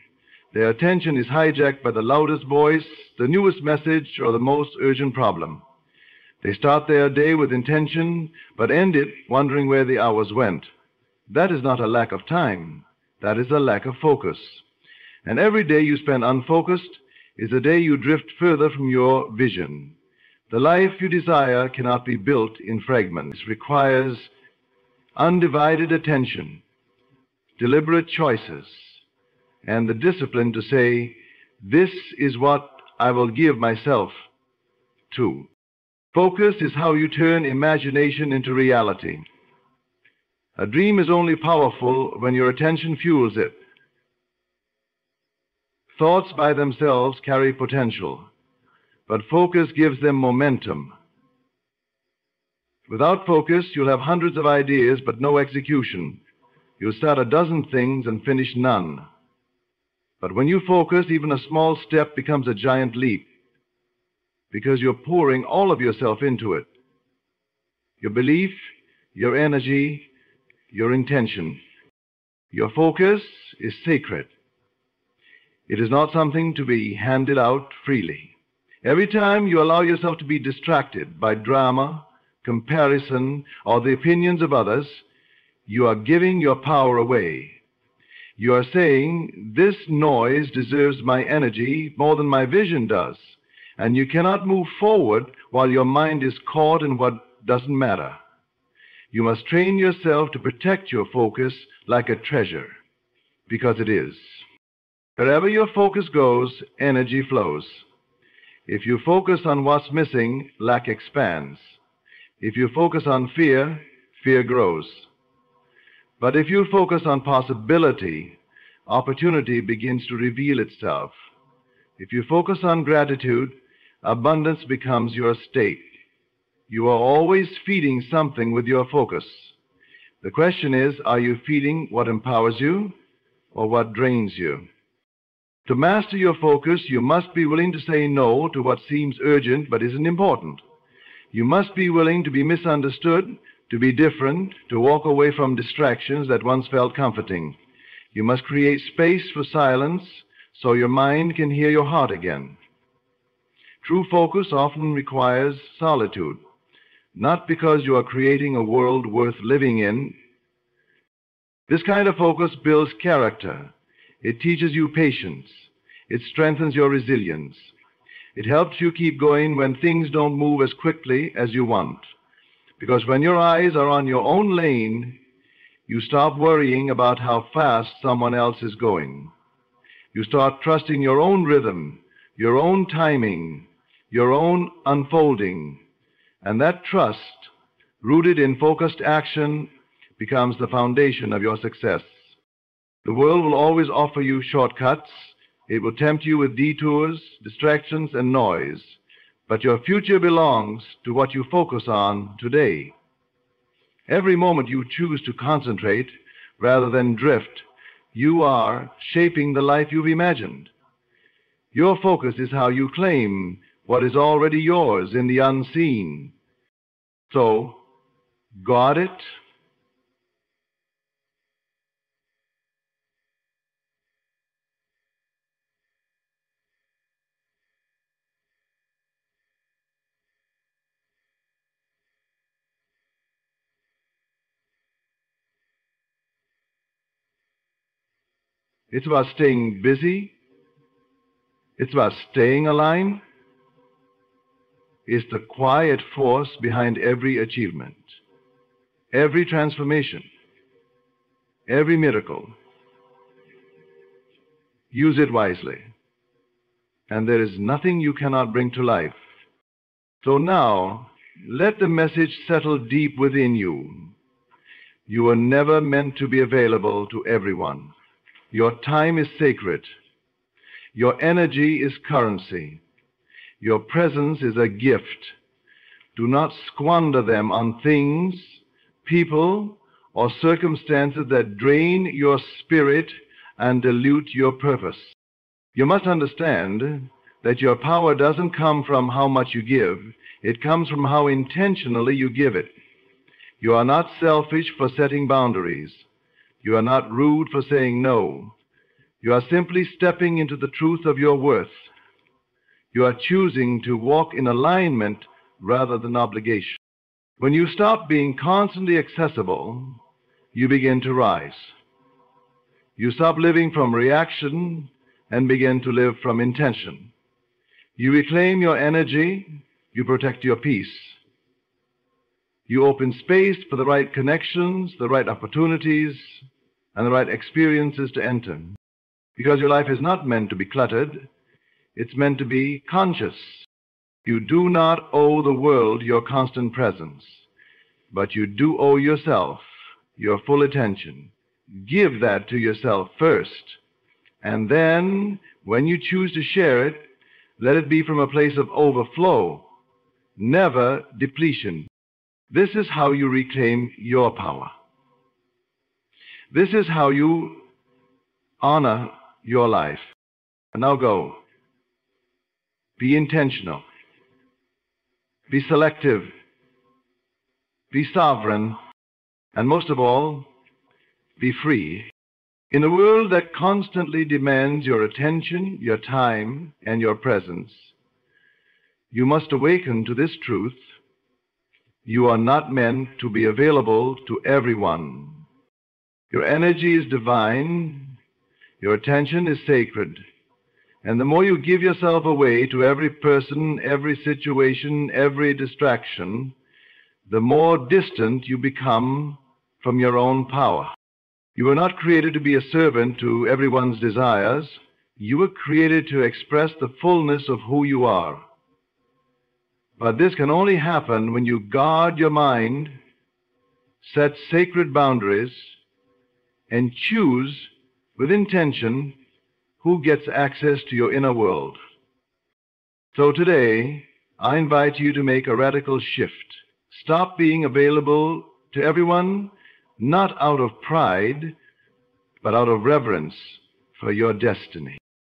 Their attention is hijacked by the loudest voice, the newest message, or the most urgent problem. They start their day with intention, but end it wondering where the hours went. That is not a lack of time. That is a lack of focus. And every day you spend unfocused is a day you drift further from your vision. The life you desire cannot be built in fragments. It requires undivided attention, deliberate choices, and the discipline to say, this is what I will give myself to. Focus is how you turn imagination into reality. A dream is only powerful when your attention fuels it. Thoughts by themselves carry potential, but focus gives them momentum. Without focus, you'll have hundreds of ideas, but no execution. You'll start a dozen things and finish none. But when you focus, even a small step becomes a giant leap, because you're pouring all of yourself into it. Your belief, your energy, your intention. Your focus is sacred. It is not something to be handed out freely. Every time you allow yourself to be distracted by drama, comparison, or the opinions of others, you are giving your power away. You are saying, this noise deserves my energy more than my vision does, and you cannot move forward while your mind is caught in what doesn't matter. You must train yourself to protect your focus like a treasure, because it is. Wherever your focus goes, energy flows. If you focus on what's missing, lack expands. If you focus on fear, fear grows. But if you focus on possibility, opportunity begins to reveal itself. If you focus on gratitude, abundance becomes your state. You are always feeding something with your focus. The question is, are you feeding what empowers you or what drains you? To master your focus, you must be willing to say no to what seems urgent but isn't important. You must be willing to be misunderstood, to be different, to walk away from distractions that once felt comforting. You must create space for silence so your mind can hear your heart again. True focus often requires solitude, not because you are creating a world worth living in. This kind of focus builds character. It teaches you patience. It strengthens your resilience. It helps you keep going when things don't move as quickly as you want. Because when your eyes are on your own lane, you stop worrying about how fast someone else is going. You start trusting your own rhythm, your own timing, your own unfolding. And that trust, rooted in focused action, becomes the foundation of your success. The world will always offer you shortcuts. It will tempt you with detours, distractions, and noise. But your future belongs to what you focus on today. Every moment you choose to concentrate rather than drift, you are shaping the life you've imagined. Your focus is how you claim what is already yours in the unseen. So, guard it. It's about staying busy. It's about staying aligned. It's the quiet force behind every achievement, every transformation, every miracle. Use it wisely, and there is nothing you cannot bring to life. So now, let the message settle deep within you. You were never meant to be available to everyone. Your time is sacred. Your energy is currency. Your presence is a gift. Do not squander them on things, people, or circumstances that drain your spirit and dilute your purpose. You must understand that your power doesn't come from how much you give. It comes from how intentionally you give it. You are not selfish for setting boundaries. You are not rude for saying no. You are simply stepping into the truth of your worth. You are choosing to walk in alignment rather than obligation. When you stop being constantly accessible, you begin to rise. You stop living from reaction and begin to live from intention. You reclaim your energy, you protect your peace. You open space for the right connections, the right opportunities, and the right experiences to enter. Because your life is not meant to be cluttered, it's meant to be conscious. You do not owe the world your constant presence, but you do owe yourself your full attention. Give that to yourself first, and then, when you choose to share it, let it be from a place of overflow, never depletion. This is how you reclaim your power. This is how you honor your life. And now go. Be intentional. Be selective. Be sovereign. And most of all, be free. In a world that constantly demands your attention, your time, and your presence, you must awaken to this truth. You are not meant to be available to everyone. Your energy is divine. Your attention is sacred. And the more you give yourself away to every person, every situation, every distraction, the more distant you become from your own power. You were not created to be a servant to everyone's desires. You were created to express the fullness of who you are. But this can only happen when you guard your mind, set sacred boundaries, and choose with intention who gets access to your inner world. So today, I invite you to make a radical shift. Stop being available to everyone, not out of pride, but out of reverence for your destiny.